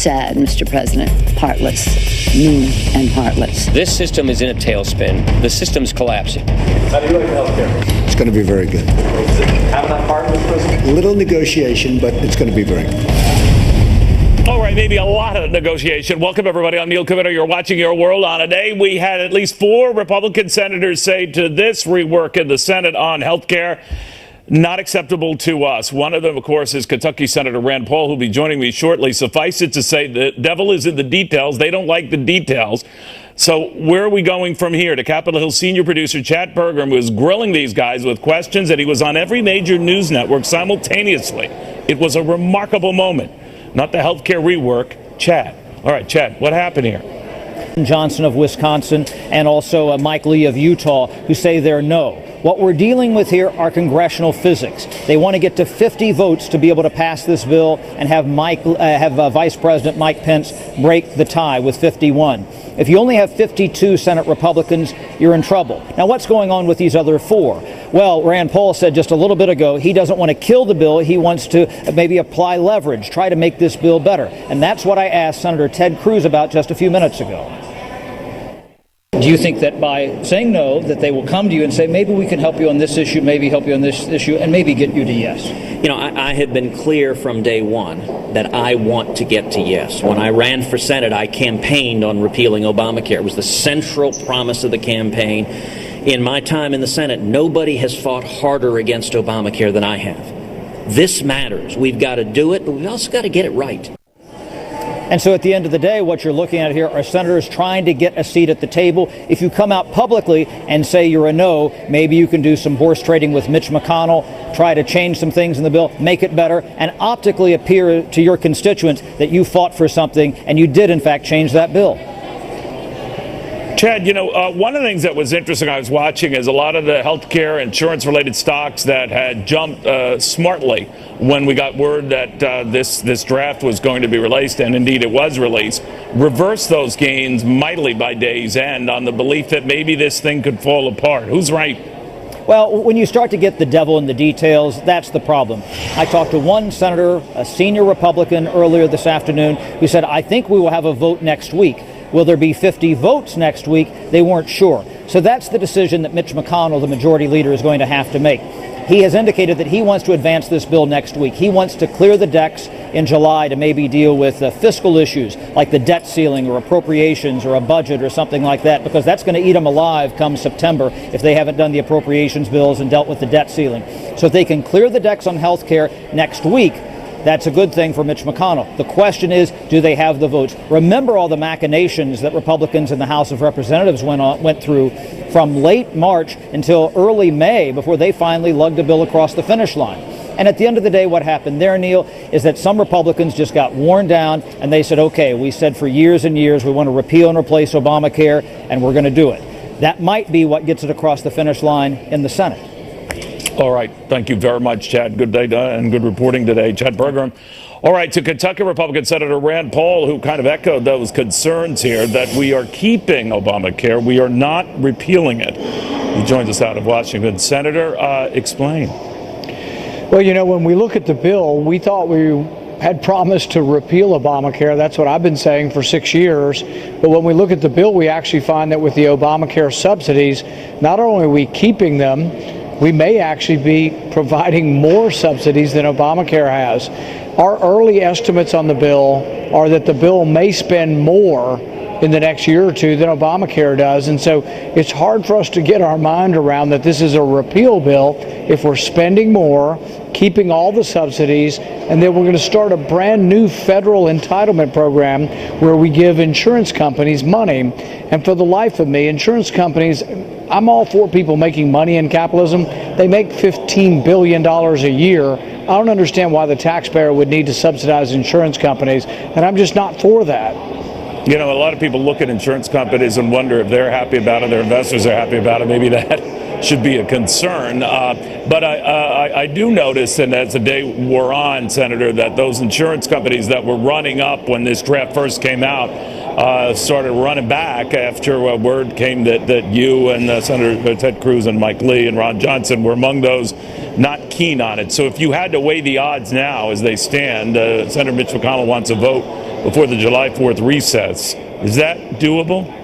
sad, Mr. President. Heartless. Mean and heartless. This system is in a tailspin. The system's collapsing. How do you like healthcare? It's going to be very good. Does it have that part, Mr. President? A little negotiation, but it's going to be very good. All right, maybe a lot of negotiation. Welcome, everybody. I'm Neil Cavuto. You're watching Your World on a Day. We had at least 4 Republican senators say to this rework in the Senate on health care, not acceptable to us. One of them, of course, is Kentucky Senator Rand Paul, who'll be joining me shortly. Suffice it to say, the devil is in the details. They don't like the details. So where are we going from here? To Capitol Hill senior producer Chad Pergram was grilling these guys with questions, and he was on every major news network simultaneously. It was a remarkable moment. Not the health care rework. Chad. All right, Chad, what happened here? Johnson of Wisconsin and also Mike Lee of Utah, who say they're no. What we're dealing with here are congressional physics. They want to get to 50 votes to be able to pass this bill and have Vice President Mike Pence break the tie with 51. If you only have 52 Senate Republicans, you're in trouble. Now, what's going on with these other 4? Well, Rand Paul said just a little bit ago he doesn't want to kill the bill. He wants to maybe apply leverage, try to make this bill better. And that's what I asked Senator Ted Cruz about just a few minutes ago. Do you think that by saying no, that they will come to you and say, maybe we can help you on this issue, maybe help you on this issue, and maybe get you to yes? You know, I have been clear from day one that I want to get to yes. When I ran for Senate, I campaigned on repealing Obamacare. It was the central promise of the campaign. In my time in the Senate, nobody has fought harder against Obamacare than I have. This matters. We've got to do it, but we've also got to get it right. And so at the end of the day, what you're looking at here are senators trying to get a seat at the table. If you come out publicly and say you're a no, maybe you can do some horse trading with Mitch McConnell, try to change some things in the bill, make it better, and optically appear to your constituents that you fought for something and you did, in fact, change that bill. Chad, one of the things that was interesting I was watching is a lot of the healthcare insurance-related stocks that had jumped smartly when we got word that this draft was going to be released, and indeed it was released, reversed those gains mightily by day's end on the belief that maybe this thing could fall apart. Who's right? Well, when you start to get the devil in the details, that's the problem. I talked to one senator, a senior Republican, earlier this afternoon, who said, I think we will have a vote next week. Will there be 50 votes next week? They weren't sure. So that's the decision that Mitch McConnell, the majority leader, is going to have to make. He has indicated that he wants to advance this bill next week. He wants to clear the decks in July to maybe deal with fiscal issues like the debt ceiling or appropriations or a budget or something like that, because that's going to eat them alive come September if they haven't done the appropriations bills and dealt with the debt ceiling. So if they can clear the decks on health care next week, that's a good thing for Mitch McConnell. The question is, do they have the votes? Remember all the machinations that Republicans in the House of Representatives went through from late March until early May before they finally lugged a bill across the finish line. And at the end of the day, what happened there, Neil, is that some Republicans just got worn down and they said, okay, we said for years and years we want to repeal and replace Obamacare, and we're going to do it. That might be what gets it across the finish line in the Senate. All right. Thank you very much, Chad. Good day and good reporting today. Chad Pergram. All right. To Kentucky Republican Senator Rand Paul, who kind of echoed those concerns here that we are keeping Obamacare. We are not repealing it. He joins us out of Washington. Senator, explain. Well, when we look at the bill, we thought we had promised to repeal Obamacare. That's what I've been saying for 6 years. But when we look at the bill, we actually find that with the Obamacare subsidies, not only are we keeping them, we may actually be providing more subsidies than Obamacare has. Our early estimates on the bill are that the bill may spend more in the next year or two than Obamacare does. And so it's hard for us to get our mind around that this is a repeal bill if we're spending more, keeping all the subsidies, and then we're going to start a brand new federal entitlement program where we give insurance companies money. And for the life of me, insurance companies, I'm all for people making money in capitalism. They make $15 billion a year. I don't understand why the taxpayer would need to subsidize insurance companies, and I'm just not for that. A lot of people look at insurance companies and wonder if they're happy about it, their investors are happy about it. Maybe that should be a concern. But I do notice, and as the day wore on, Senator, that those insurance companies that were running up when this draft first came out, started running back after word came that you and Senator Ted Cruz and Mike Lee and Ron Johnson were among those not keen on it. So if you had to weigh the odds now as they stand, Senator Mitch McConnell wants a vote before the July 4th recess. Is that doable?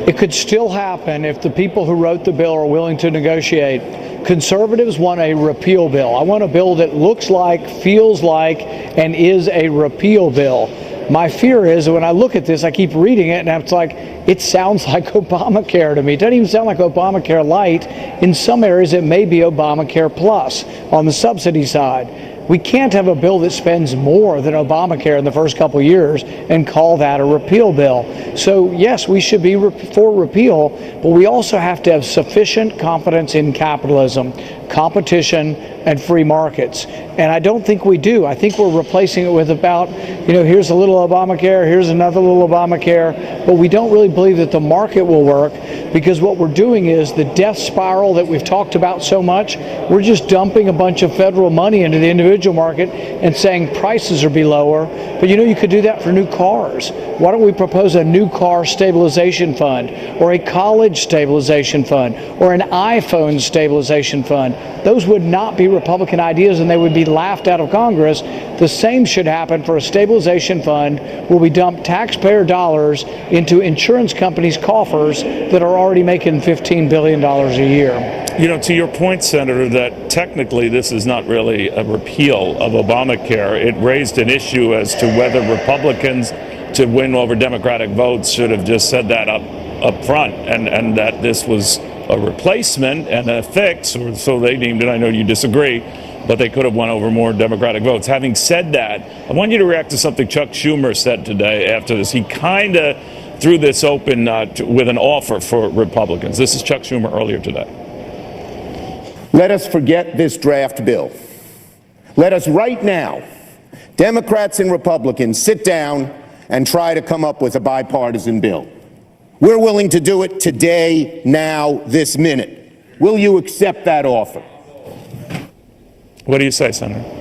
It could still happen if the people who wrote the bill are willing to negotiate. Conservatives want a repeal bill. I want a bill that looks like, feels like, and is a repeal bill. My fear is that when I look at this, I keep reading it, and it's like, it sounds like Obamacare to me. It doesn't even sound like Obamacare Light. In some areas, it may be Obamacare Plus on the subsidy side. We can't have a bill that spends more than Obamacare in the first couple of years and call that a repeal bill. So, yes, we should be for repeal, but we also have to have sufficient confidence in capitalism, competition, and free markets. And I don't think we do. I think we're replacing it with about, here's a little Obamacare, here's another little Obamacare, but we don't really believe that the market will work, because what we're doing is the death spiral that we've talked about so much, we're just dumping a bunch of federal money into the individual market and saying prices are be lower. But you could do that for new cars. Why don't we propose a new car stabilization fund, or a college stabilization fund, or an iPhone stabilization fund? Those would not be Republican ideas, and they would be laughed out of Congress. The same should happen for a stabilization fund where we dump taxpayer dollars into insurance companies' coffers that are already making $15 billion a year. To your point, Senator, that technically this is not really a repeal of Obamacare. It raised an issue as to whether Republicans, to win over Democratic votes, should have just said that up front, and that this was a replacement and a fix, or so they deemed it. I know you disagree, but they could have won over more Democratic votes. Having said that, I want you to react to something Chuck Schumer said today after this. He kind of threw this open with an offer for Republicans. This is Chuck Schumer earlier today. Let us forget this draft bill. Let us right now, Democrats and Republicans, sit down and try to come up with a bipartisan bill. We're willing to do it today, now, this minute. Will you accept that offer? What do you say, Senator?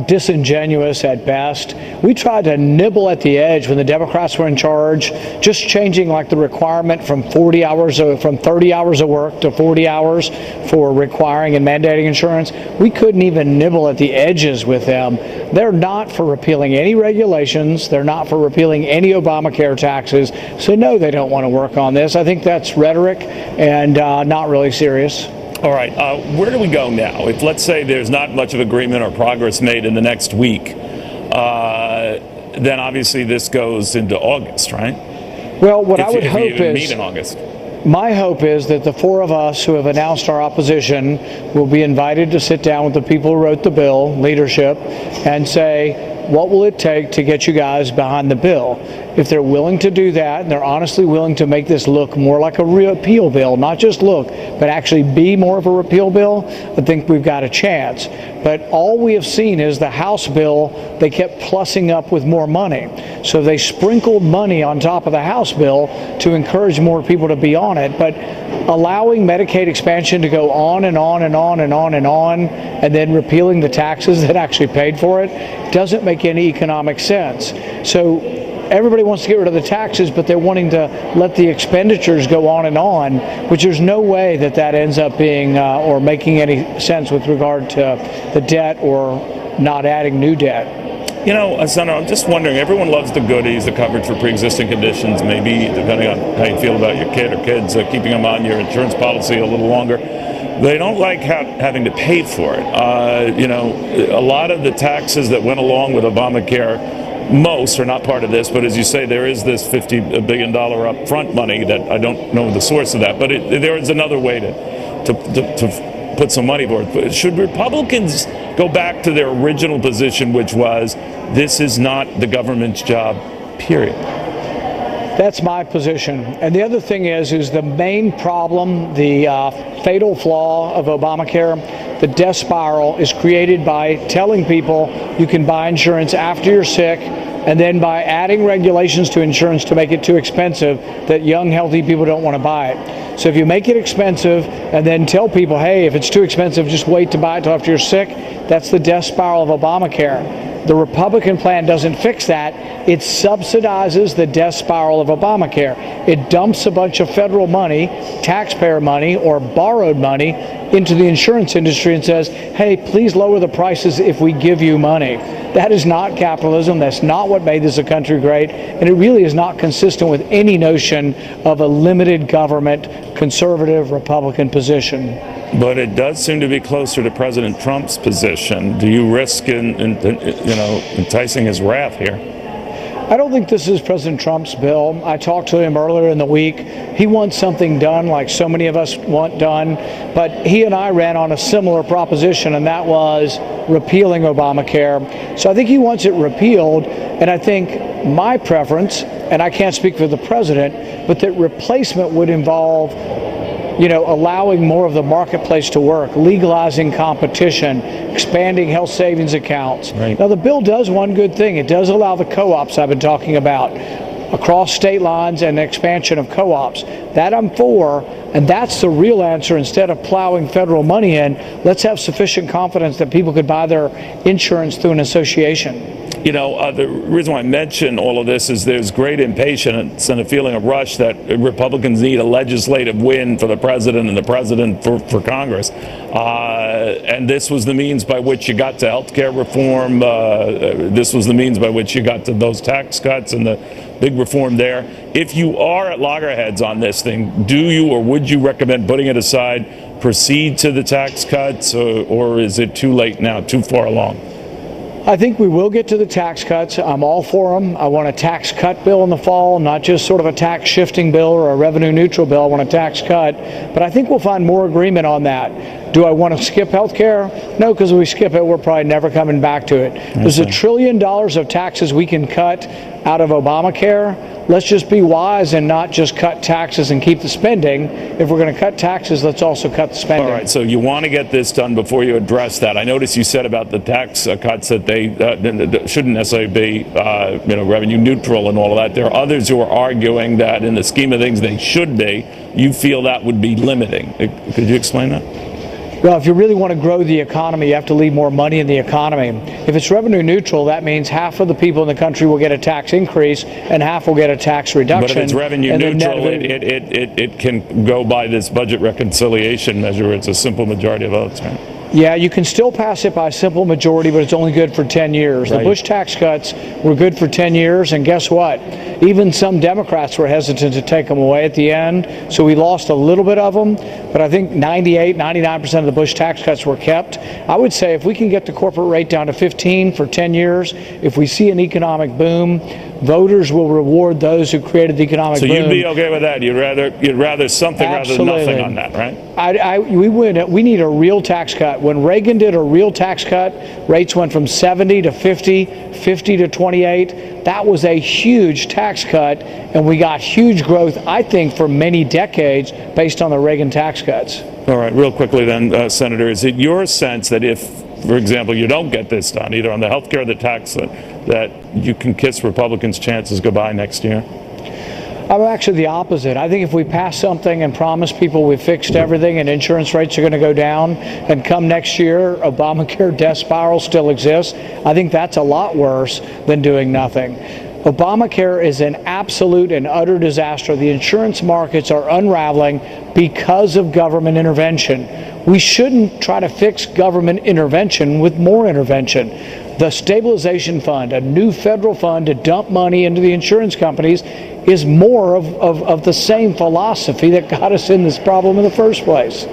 Disingenuous at best. We tried to nibble at the edge when the Democrats were in charge, just changing like the requirement from 30 hours of work to 40 hours for requiring and mandating insurance. We couldn't even nibble at the edges with them. They're not for repealing any regulations. They're not for repealing any Obamacare taxes. So no, they don't want to work on this. I think that's rhetoric and not really serious. All right, where do we go now? If, let's say, there's not much of agreement or progress made in the next week, then obviously this goes into August, right? Well, what I would hope is, meet in August. My hope is that the four of us who have announced our opposition will be invited to sit down with the people who wrote the bill, leadership, and say, what will it take to get you guys behind the bill? If they're willing to do that, and they're honestly willing to make this look more like a repeal bill, not just look, but actually be more of a repeal bill, I think we've got a chance. But all we have seen is the House bill, they kept plussing up with more money. So they sprinkled money on top of the House bill to encourage more people to be on it. But allowing Medicaid expansion to go on and on and on and on and on, and then repealing the taxes that actually paid for it, doesn't make any economic sense. So everybody wants to get rid of the taxes, but they're wanting to let the expenditures go on, which there's no way that ends up being or making any sense with regard to the debt or not adding new debt. Senator, I'm just wondering, everyone loves the goodies, the coverage for pre-existing conditions, maybe, depending on how you feel about your kid or kids, keeping them on your insurance policy a little longer. They don't like having to pay for it. A lot of the taxes that went along with Obamacare, most are not part of this, but as you say, there is this $50 billion upfront money that I don't know the source of that, but there is another way to put some money for it. But should Republicans go back to their original position, which was this is not the government's job, period? That's my position. And the other thing is the main problem, the fatal flaw of Obamacare, the death spiral, is created by telling people you can buy insurance after you're sick, and then by adding regulations to insurance to make it too expensive that young, healthy people don't want to buy it. So if you make it expensive and then tell people, hey, if it's too expensive, just wait to buy it till after you're sick, that's the death spiral of Obamacare. The Republican plan doesn't fix that. It subsidizes the death spiral of Obamacare. It dumps a bunch of federal money, taxpayer money, or borrowed money into the insurance industry and says, hey, please lower the prices if we give you money. That is not capitalism. That's not what made this a country great. And it really is not consistent with any notion of a limited government, conservative, Republican position. But it does seem to be closer to President Trump's position. Do you risk enticing his wrath here? I don't think this is President Trump's bill. I talked to him earlier in the week. He wants something done like so many of us want done, but he and I ran on a similar proposition, and that was repealing Obamacare. So I think he wants it repealed, and I think my preference, and I can't speak for the president, but that replacement would involve allowing more of the marketplace to work, legalizing competition, expanding health savings accounts. Right. Now, the bill does one good thing. It does allow the co-ops I've been talking about across state lines and expansion of co-ops. That I'm for, and that's the real answer. Instead of plowing federal money in, let's have sufficient confidence that people could buy their insurance through an association. The reason why I mention all of this is there's great impatience and a feeling of rush that Republicans need a legislative win for the president and the president for Congress. And this was the means by which you got to health care reform. This was the means by which you got to those tax cuts and the big reform there. If you are at loggerheads on this thing, do you or would you recommend putting it aside, proceed to the tax cuts, or is it too late now, too far along? I think we will get to the tax cuts. I'm all for them. I want a tax cut bill in the fall, not just sort of a tax shifting bill or a revenue neutral bill. I want a tax cut. But I think we'll find more agreement on that. Do I want to skip health care? No, because if we skip it, we're probably never coming back to it. There's $1 trillion of taxes we can cut out of Obamacare. Let's just be wise and not just cut taxes and keep the spending. If we're going to cut taxes, let's also cut the spending. All right, so you want to get this done before you address that. I noticed you said about the tax cuts that they shouldn't necessarily be revenue neutral and all of that. There are others who are arguing that in the scheme of things they should be. You feel that would be limiting. Could you explain that? Well, if you really want to grow the economy, you have to leave more money in the economy. If it's revenue neutral, that means half of the people in the country will get a tax increase and half will get a tax reduction. But if it's revenue neutral, it can go by this budget reconciliation measure. It's a simple majority of votes, right? Yeah, you can still pass it by a simple majority, but it's only good for 10 years. Right. The Bush tax cuts were good for 10 years, and guess what? Even some Democrats were hesitant to take them away at the end, so we lost a little bit of them, but I think 99% of the Bush tax cuts were kept. I would say if we can get the corporate rate down to 15 for 10 years, if we see an economic boom, voters will reward those who created the economic boom. So you'd be okay with that? You'd rather something Absolutely. rather than nothing on that, right? We need a real tax cut. When Reagan did a real tax cut, rates went from 70 to 50, 50 to 28. That was a huge tax cut, and we got huge growth, I think, for many decades based on the Reagan tax cuts. All right, real quickly then, Senator, is it your sense that if, for example, you don't get this done, either on the health care or the tax, that you can kiss Republicans' chances goodbye next year? I'm actually the opposite. I think if we pass something and promise people we've fixed everything and insurance rates are going to go down, and come next year, Obamacare death spiral still exists, I think that's a lot worse than doing nothing. Obamacare is an absolute and utter disaster. The insurance markets are unraveling because of government intervention. We shouldn't try to fix government intervention with more intervention. The stabilization fund, a new federal fund to dump money into the insurance companies, is more of the same philosophy that got us in this problem in the first place.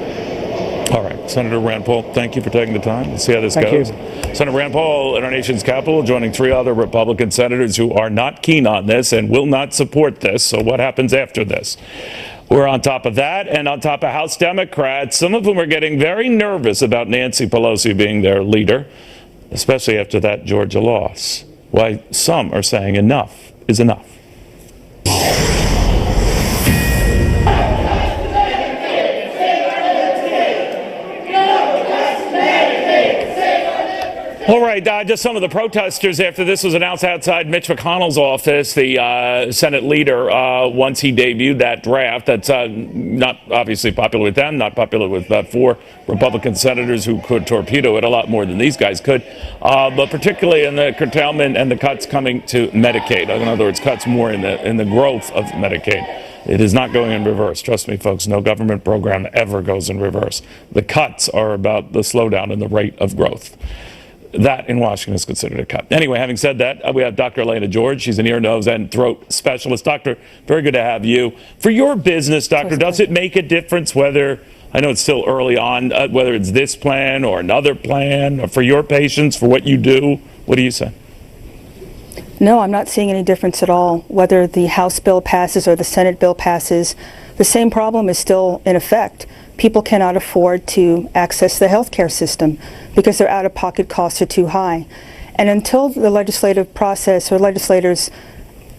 All right, Senator Rand Paul, thank you for taking the time. Let's see how this goes. Senator Rand Paul in our nation's capital, joining 3 other Republican senators who are not keen on this and will not support this. So what happens after this? We're on top of that, and on top of House Democrats, some of whom are getting very nervous about Nancy Pelosi being their leader, especially after that Georgia loss. Why some are saying enough is enough. All right, just some of the protesters after this was announced outside Mitch McConnell's office, the Senate leader, once he debuted that draft. That's not obviously popular with them, not popular with 4 Republican senators who could torpedo it a lot more than these guys could, but particularly in the curtailment and the cuts coming to Medicaid. In other words, cuts more in the growth of Medicaid. It is not going in reverse. Trust me, folks, no government program ever goes in reverse. The cuts are about the slowdown in the rate of growth. That in Washington is considered a cut. Anyway, having said that, we have Dr. Elena George. She's an ear, nose, and throat specialist. Doctor, very good to have you. For your business, doctor, does it make a difference whether, I know it's still early on, whether it's this plan or another plan, or for your patients, for what you do? What do you say? No, I'm not seeing any difference at all. Whether the House bill passes or the Senate bill passes, the same problem is still in effect. People cannot afford to access the healthcare system because their out-of-pocket costs are too high. And until the legislative process or legislators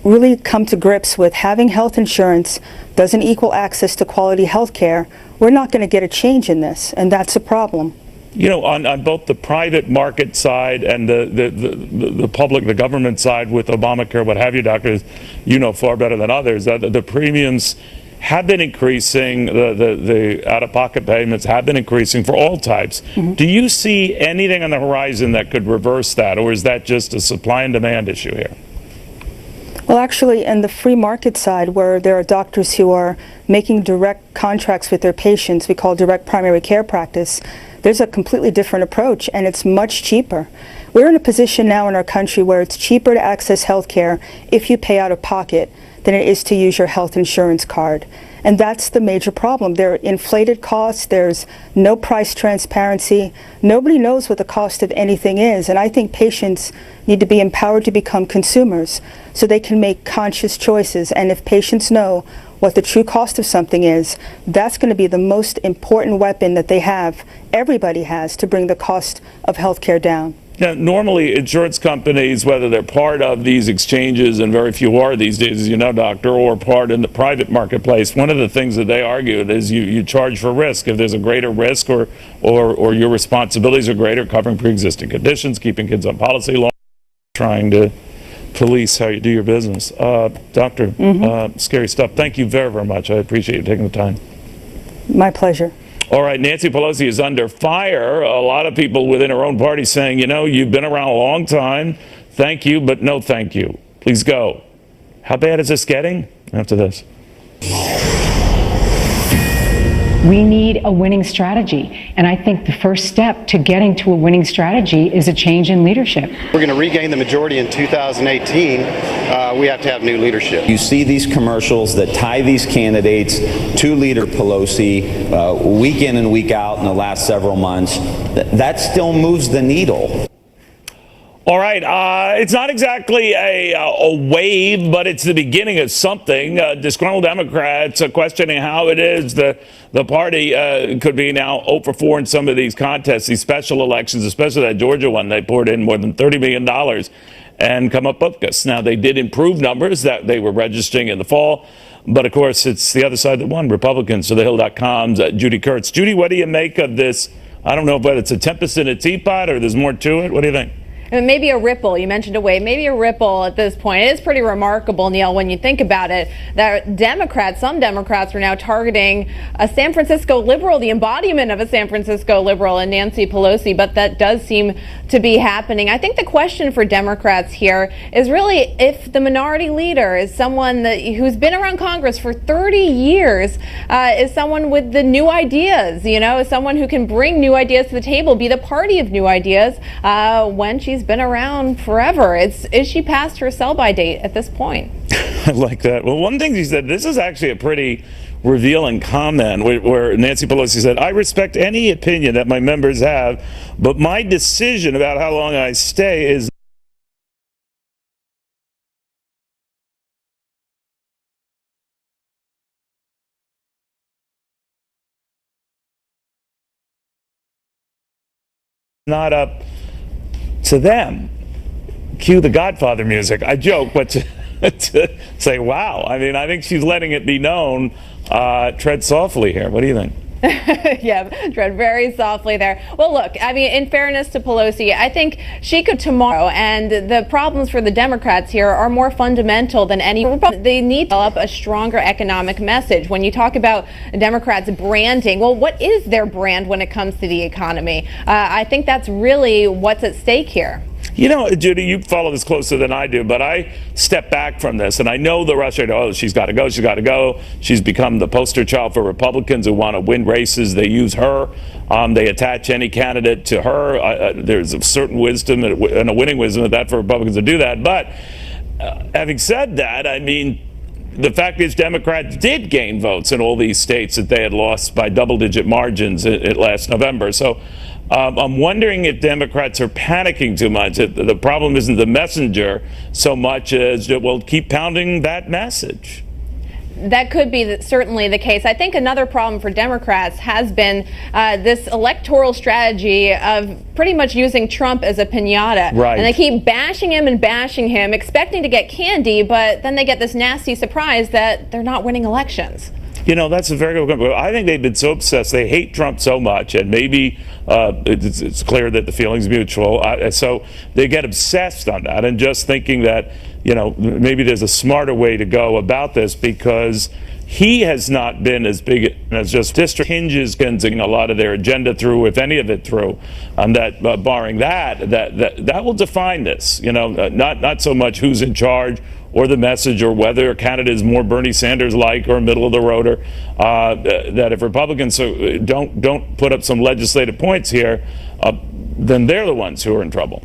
really come to grips with having health insurance doesn't equal access to quality health care, we're not going to get a change in this, and that's a problem. You know, on both the private market side and the public, the government side with Obamacare, what have you, doctors, you know far better than others, the premiums have been increasing, the out-of-pocket payments have been increasing for all types. Mm-hmm. Do you see anything on the horizon that could reverse that, or is that just a supply and demand issue here? Well, actually, in the free market side, where there are doctors who are making direct contracts with their patients, we call direct primary care practice, there's a completely different approach, and it's much cheaper. We're in a position now in our country where it's cheaper to access health care if you pay out of pocket than it is to use your health insurance card. And that's the major problem. There are inflated costs, there's no price transparency, nobody knows what the cost of anything is, and I think patients need to be empowered to become consumers so they can make conscious choices. And if patients know what the true cost of something is, that's going to be the most important weapon that they have, everybody has, to bring the cost of healthcare down. Now, normally insurance companies, whether they're part of these exchanges, and very few are these days, as you know, doctor, or part in the private marketplace, one of the things that they argue is you charge for risk. If there's a greater risk or your responsibilities are greater, covering pre-existing conditions, keeping kids on policy law, trying to police how you do your business. Doctor, scary stuff. Thank you very, very much. I appreciate you taking the time. My pleasure. All right, Nancy Pelosi is under fire. A lot of people within her own party saying, you know, you've been around a long time. Thank you, but no thank you. Please go. How bad is this getting? After this. We need a winning strategy. And I think the first step to getting to a winning strategy is a change in leadership. We're going to regain the majority in 2018. We have to have new leadership. You see these commercials that tie these candidates to Leader Pelosi week in and week out in the last several months. That still moves the needle. All right, it's not exactly a wave, but it's the beginning of something. Disgruntled Democrats are questioning how it is the party could be now 0 for 4 in some of these contests, these special elections, especially that Georgia one. They poured in more than $30 million and come up bogus. Now, they did improve numbers that they were registering in the fall, but of course, it's the other side that won, Republicans. So thehill.com's Judy Kurtz. Judy, what do you make of this? I don't know whether it's a tempest in a teapot or there's more to it. What do you think? Maybe a ripple. You mentioned a wave. Maybe a ripple at this point. It is pretty remarkable, Neil, when you think about it, that some Democrats are now targeting a San Francisco liberal, the embodiment of a San Francisco liberal, and Nancy Pelosi. But that does seem to be happening. I think the question for Democrats here is really if the minority leader is someone who's been around Congress for 30 years, is someone with the new ideas, is someone who can bring new ideas to the table, be the party of new ideas when she's been around forever. Is she past her sell-by date at this point? I like that. Well, one thing she said, this is actually a pretty revealing comment where Nancy Pelosi said, I respect any opinion that my members have, but my decision about how long I stay is not up to them. Cue the Godfather music. I joke, but to say, wow. I mean, I think she's letting it be known. Tread softly here. What do you think? Yeah, tread very softly there. Well, look, I mean, in fairness to Pelosi, I think she could tomorrow, and the problems for the Democrats here are more fundamental than any. They need to develop a stronger economic message. When you talk about Democrats branding, well, what is their brand when it comes to the economy? I think that's really what's at stake here. You know, Judy, you follow this closer than I do, but I step back from this, and I know the rush. Oh, she's got to go. She's got to go. She's become the poster child for Republicans who want to win races. They use her. They attach any candidate to her. There's a certain wisdom and a winning wisdom at that for Republicans to do that. But having said that, I mean, the fact is Democrats did gain votes in all these states that they had lost by double-digit margins last November. So I'm wondering if Democrats are panicking too much. The problem isn't the messenger so much as, well, keep pounding that message. That could be certainly the case. I think another problem for Democrats has been this electoral strategy of pretty much using Trump as a piñata. Right. And they keep bashing him, expecting to get candy, but then they get this nasty surprise that they're not winning elections. You know, that's a very good point. I think they've been so obsessed. They hate Trump so much, and maybe it's clear that the feeling's mutual. So they get obsessed on that and just thinking that, you know, maybe there's a smarter way to go about this, because he has not been as big as just district hinges getting a lot of their agenda through, if any of it through, and that barring that will define this. You know, not so much who's in charge or the message or whether a candidate is more Bernie Sanders-like or middle of the roader. That if Republicans don't put up some legislative points here, then they're the ones who are in trouble.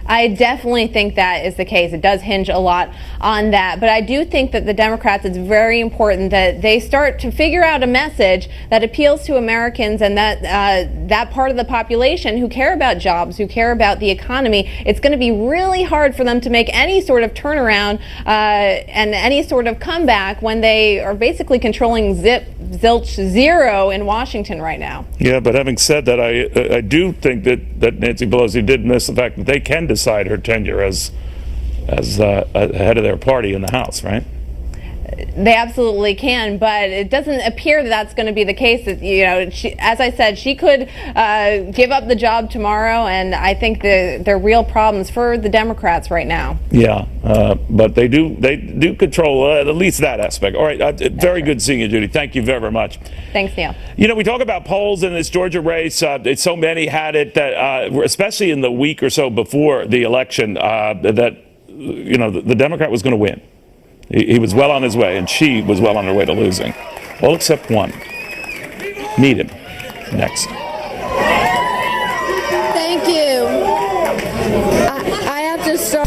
I definitely think that is the case. It does hinge a lot on that. But I do think that the Democrats, it's very important that they start to figure out a message that appeals to Americans and that part of the population who care about jobs, who care about the economy. It's going to be really hard for them to make any sort of turnaround and any sort of comeback when they are basically controlling zilch zero in Washington right now. Yeah, but having said that, I do think that Nancy Pelosi did miss the fact that they can decide her tenure as head of their party in the House, right? They absolutely can, but it doesn't appear that that's going to be the case. That, you know, as I said, she could give up the job tomorrow, and I think there are real problems for the Democrats right now. Yeah, but they do control at least that aspect. All right, very good seeing you, Judy. Thank you very, very much. Thanks, Neil. You know, we talk about polls in this Georgia race. So many had it that, especially in the week or so before the election, that you know the Democrat was going to win. He was well on his way, and she was well on her way to losing. All except one. Meet him next. Thank you. I have to start.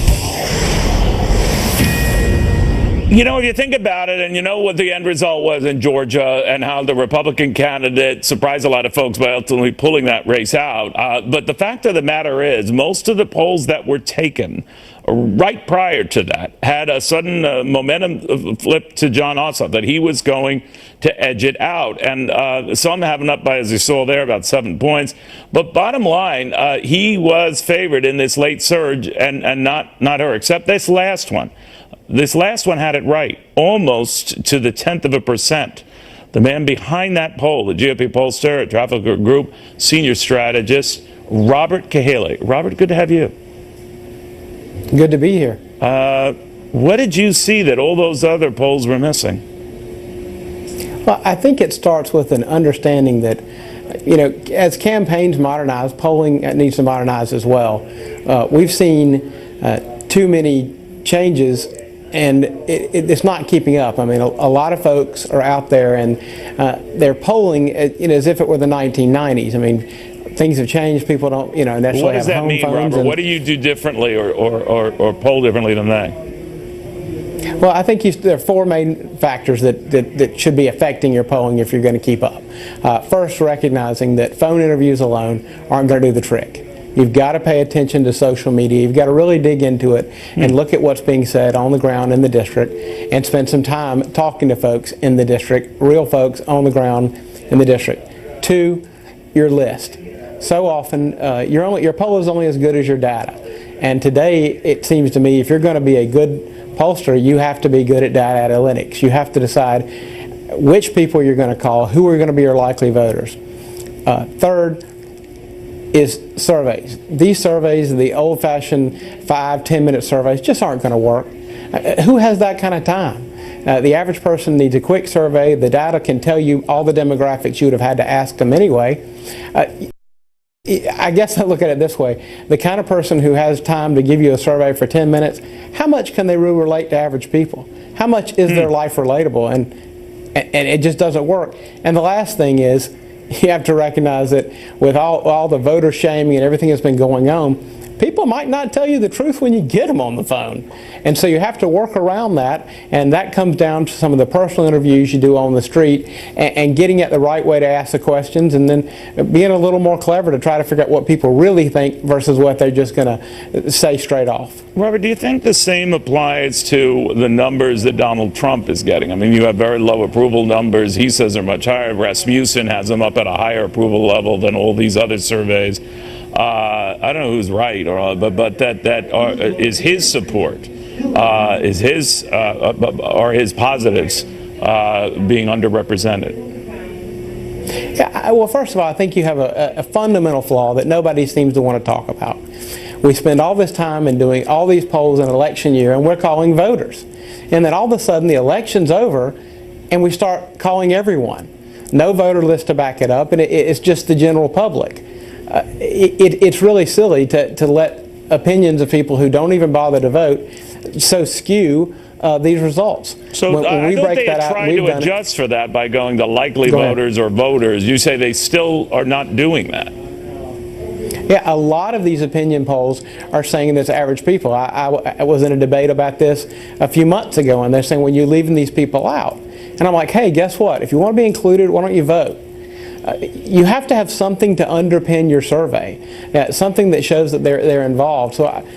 You know, if you think about it, and you know what the end result was in Georgia and how the Republican candidate surprised a lot of folks by ultimately pulling that race out. But the fact of the matter is, most of the polls that were taken right prior to that had a sudden momentum flip to John Ossoff, that he was going to edge it out. And some have him up by, as you saw there, about 7 points. But bottom line, he was favored in this late surge, and not her, except this last one. This last one had it right, almost to the 0.1%. The man behind that poll, the GOP pollster, Trafalgar Group senior strategist, Robert Cahaly. Robert, good to have you. Good to be here. What did you see that all those other polls were missing? Well, I think it starts with an understanding that, you know, as campaigns modernize, polling needs to modernize as well. We've seen too many changes, and it's not keeping up. I mean, a lot of folks are out there, and they're polling as if it were the 1990s. I mean, things have changed. People don't, necessarily have home phones. What does that mean, Robert? What do you do differently or poll differently than they? Well, I think there are four main factors that should be affecting your polling if you're going to keep up. First, recognizing that phone interviews alone aren't going to do the trick. You've got to pay attention to social media. You've got to really dig into it and look at what's being said on the ground in the district, and spend some time talking to folks in the district, real folks on the ground in the district. Two, your list. So often, your poll is only as good as your data. And today, it seems to me, if you're going to be a good pollster, you have to be good at data analytics. You have to decide, which people you're going to call, who are going to be your likely voters. Third is surveys. These surveys, the old-fashioned 5-10 minute surveys, just aren't going to work. Who has that kind of time? The average person needs a quick survey. The data can tell you all the demographics you would have had to ask them anyway. I guess I look at it this way. The kind of person who has time to give you a survey for 10 minutes, how much can they really relate to average people? How much is their life relatable? And it just doesn't work. And the last thing is, you have to recognize that with all the voter shaming and everything that's been going on, people might not tell you the truth when you get them on the phone. And so you have to work around that, and that comes down to some of the personal interviews you do on the street and getting it the right way to ask the questions, and then being a little more clever to try to figure out what people really think versus what they're just going to say straight off. Robert, do you think the same applies to the numbers that Donald Trump is getting? I mean, you have very low approval numbers. He says they're much higher. Rasmussen has them up at a higher approval level than all these other surveys. I don't know who's right, but is his support, are his positives being underrepresented? Yeah, well, first of all, I think you have a fundamental flaw that nobody seems to want to talk about. We spend all this time in doing all these polls in election year, and we're calling voters. And then all of a sudden the election's over, and we start calling everyone. No voter list to back it up, and it's just the general public. It's really silly to let opinions of people who don't even bother to vote so skew these results. So I thought they had tried to adjust for that by going to likely voters or voters. You say they still are not doing that. Yeah, a lot of these opinion polls are saying this average people. I was in a debate about this a few months ago, and they're saying, well, you're leaving these people out. And I'm like, hey, guess what? If you want to be included, why don't you vote? You have to have something to underpin your survey, something that shows that they're involved. So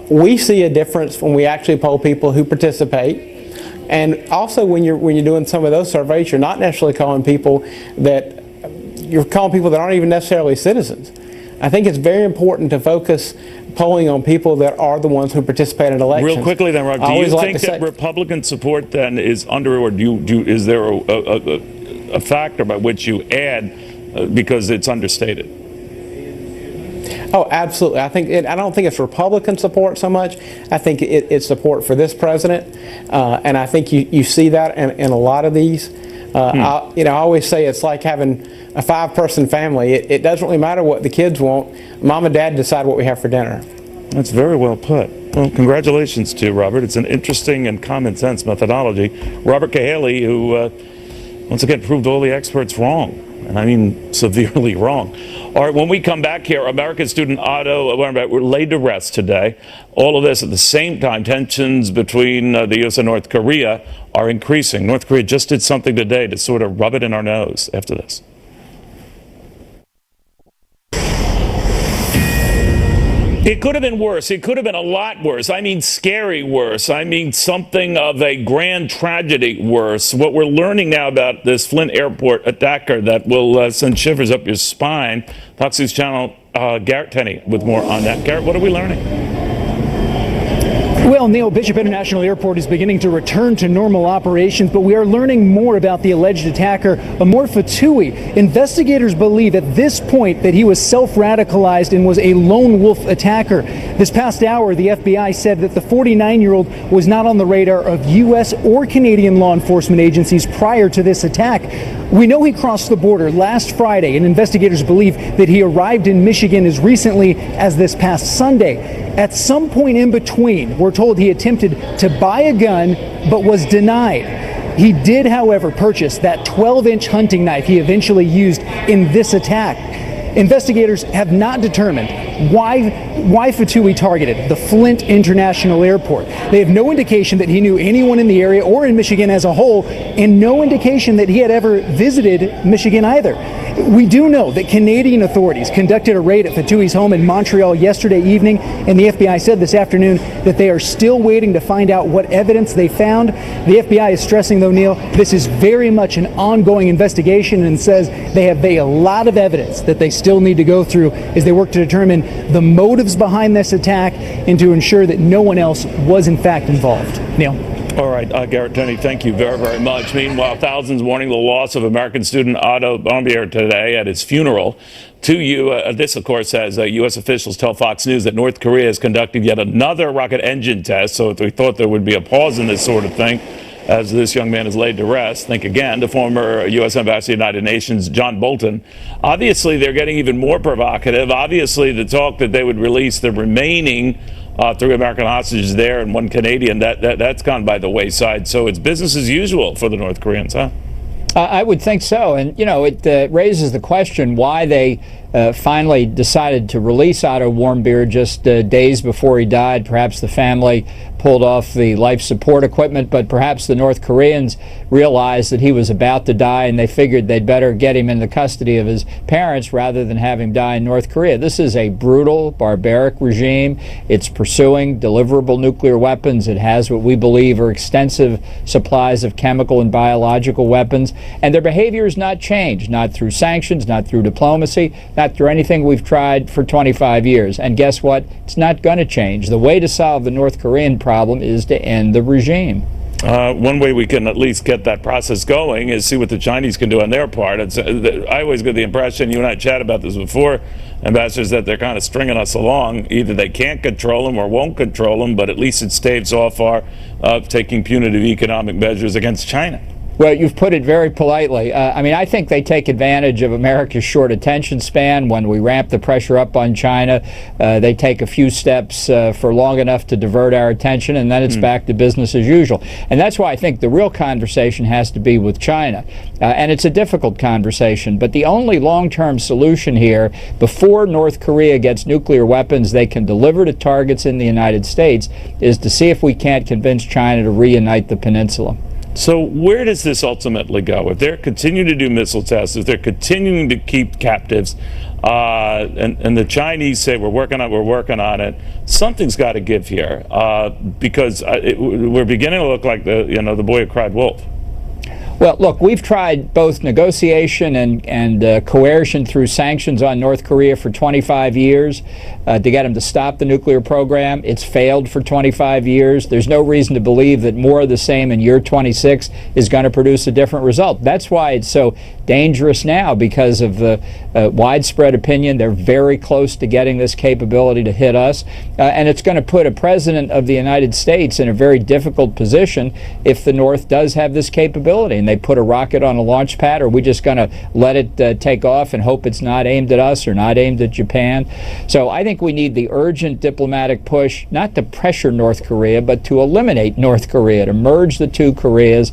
we see a difference when we actually poll people who participate, and also when you're doing some of those surveys, you're not necessarily calling people that aren't even necessarily citizens. I think it's very important to focus polling on people that are the ones who participate in elections. Real quickly then, Rob, do you think that Republican support then is under, or is there a factor by which you add because it's understated? Oh, absolutely. I don't think it's Republican support so much. I think it's support for this president, and I think you see that in a lot of these. I always say it's like having a 5-person family. It doesn't really matter what the kids want. Mom and Dad decide what we have for dinner. That's very well put. Well, congratulations to you, Robert. It's an interesting and common sense methodology. Robert Cahaley, who once again proved all the experts wrong, and I mean severely wrong. All right, when we come back here, American student Otto were laid to rest today. All of this at the same time, tensions between the U.S. and North Korea are increasing. North Korea just did something today to sort of rub it in our nose after this. It could have been worse. It could have been a lot worse. I mean, scary worse. I mean, something of a grand tragedy worse. What we're learning now about this Flint airport attacker that will send shivers up your spine. Fox News Channel, Garrett Tenney with more on that. Garrett, what are we learning? Well, Neil, Bishop International Airport is beginning to return to normal operations, but we are learning more about the alleged attacker, Amor Fatoui. Investigators believe at this point that he was self-radicalized and was a lone wolf attacker. This past hour, the FBI said that the 49-year-old was not on the radar of U.S. or Canadian law enforcement agencies prior to this attack. We know he crossed the border last Friday, and investigators believe that he arrived in Michigan as recently as this past Sunday. At some point in between, we're told he attempted to buy a gun but was denied. He did, however, purchase that 12-inch hunting knife he eventually used in this attack. Investigators have not determined why Fatoui targeted the Flint International Airport. They have no indication that he knew anyone in the area or in Michigan as a whole, and no indication that he had ever visited Michigan either. We do know that Canadian authorities conducted a raid at Fatoui's home in Montreal yesterday evening, and the FBI said this afternoon that they are still waiting to find out what evidence they found. The FBI is stressing, though, Neil, this is very much an ongoing investigation, and says they have a lot of evidence that they still need to go through as they work to determine the motives behind this attack and to ensure that no one else was in fact involved. Neil? All right, Garrett Tenney, thank you very, very much. Meanwhile, thousands mourning the loss of American student Otto Bombier today at his funeral. This, of course, as U.S. officials tell Fox News that North Korea has conducted yet another rocket engine test. So we thought there would be a pause in this sort of thing as this young man is laid to rest. Think again to former U.S. Ambassador to the United Nations, John Bolton. Obviously, they're getting even more provocative. Obviously, the talk that they would release the remaining 3 American hostages there and 1 Canadian, that's gone by the wayside. So it's business as usual for the North Koreans, huh? I would think so. And, it raises the question why they finally decided to release Otto Warmbier just days before he died. Perhaps the family pulled off the life support equipment, but perhaps the North Koreans realized that he was about to die and they figured they'd better get him in the custody of his parents rather than have him die in North Korea. This is a brutal, barbaric regime. It's pursuing deliverable nuclear weapons. It has what we believe are extensive supplies of chemical and biological weapons, and their behavior has not changed, not through sanctions, not through diplomacy, not through anything we've tried for 25 years. And guess what? It's not going to change. The way to solve the North Korean problem is to end the regime. One way we can at least get that process going is see what the Chinese can do on their part. I always get the impression, you and I chatted about this before, ambassadors, that they're kind of stringing us along. Either they can't control them or won't control them, but at least it staves off our taking punitive economic measures against China. Well, you've put it very politely. I think they take advantage of America's short attention span. When we ramp the pressure up on China, they take a few steps for long enough to divert our attention, and then it's back to business as usual. And that's why I think the real conversation has to be with China. And it's a difficult conversation, but the only long-term solution here, before North Korea gets nuclear weapons they can deliver to targets in the United States, is to see if we can't convince China to reunite the peninsula. So where does this ultimately go? If they're continuing to do missile tests, if they're continuing to keep captives, and the Chinese say we're working on it, something's got to give here, because we're beginning to look like the boy who cried wolf. Well, look, we've tried both negotiation and coercion through sanctions on North Korea for 25 years to get them to stop the nuclear program. It's failed for 25 years. There's no reason to believe that more of the same in year 26 is going to produce a different result. That's why it's so dangerous now, because of the widespread opinion. They're very close to getting this capability to hit us, and it's going to put a president of the United States in a very difficult position if the North does have this capability. And they put a rocket on a launch pad, or are we just going to let it take off and hope it's not aimed at us or not aimed at Japan? So I think we need the urgent diplomatic push, not to pressure North Korea, but to eliminate North Korea, to merge the two Koreas,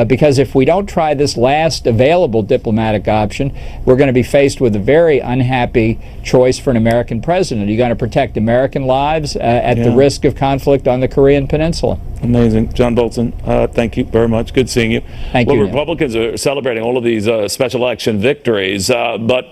because if we don't try this last available diplomatic option, we're going to be faced with a very unhappy choice for an American president. Are you going to protect American lives at the risk of conflict on the Korean Peninsula? Amazing. John Bolton, thank you very much. Good seeing you. Thank you. Republicans are celebrating all of these special election victories, but